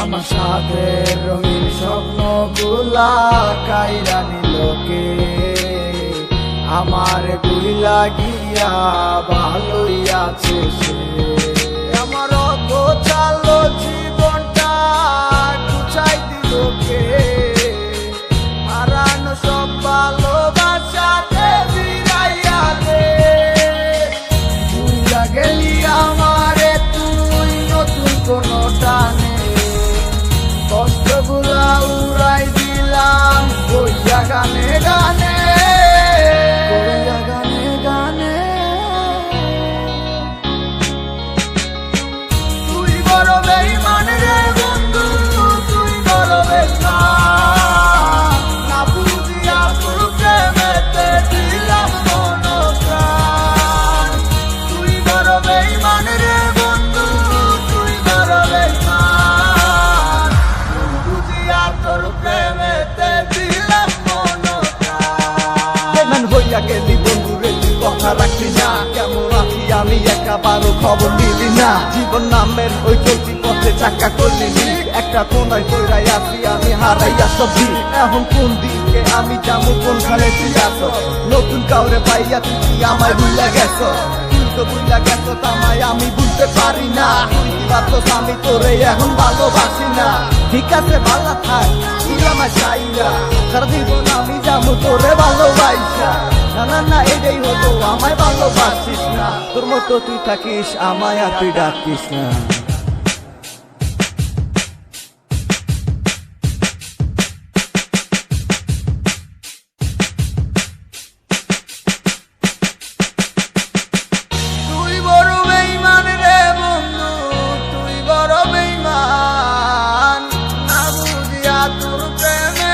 আমার সাথের রঙিন স্বপ্নগুলা কাইরা নিলোকে আমার বুইলা গিয়া ভালোই আছে সে। আমার গোছালো জীবনটা গুছাই দিলোকে হারানো সব ভালোবাসাতে ফিরাইয়া দে। বুইলা গেলি আমারে তুই নতুন কোনো টানে কষ্টগুলা উড়াই দিলাম কইয়া গানে গানে কইয়া গানে গানে। তুই বড় বেঈমান রে বন্ধু, তুই বড় বেঈমান, না বুঝিয়া তোর প্রেমেতে দিলাম মন প্রাণ। তুই বড় বেঈমান রে বন্ধু, তুই বড় বেঈমান, বুঝিয়া তোর প্রেমেতে দিলাম মন প্রাণ। বেঈমান হইয়া গেলি বন্ধু রে, তুই কথা রাখলি না, কেমন আছি আমি একাবারও খবর নিলি না। জীবন নামের ওই চলতি পথে চাকা করলি একটা কোনায় কইরাই আছি আমি হারাইয়া সবজি। এখন কোন দিকে আমি যাবো, কোনখানে তুই আছো? নতুন কাউরে পাইয়া তুই কি আমায় ভুলে গেছ? তুই তো ভুলে গেছ তামায় আমি বুঝতে পারি না। তুই কি ভাবছস আমি তোরে এখন ভালোবাসি না? ঠিক আছে ভালো থাক, তুই আমায় চাই না, সারা জীবন আমি যাবো তোরে ভালোবাসা। না না না এটাই হতো, আমায় ভালোবাসিস না, তোর মতো তুই থাকিস আমায় আর তুই ডাকিস না। তুই বড় বেঈমান রে বন্ধু, তুই বড় বেঈমান, না বুঝিয়া তোর প্রেমে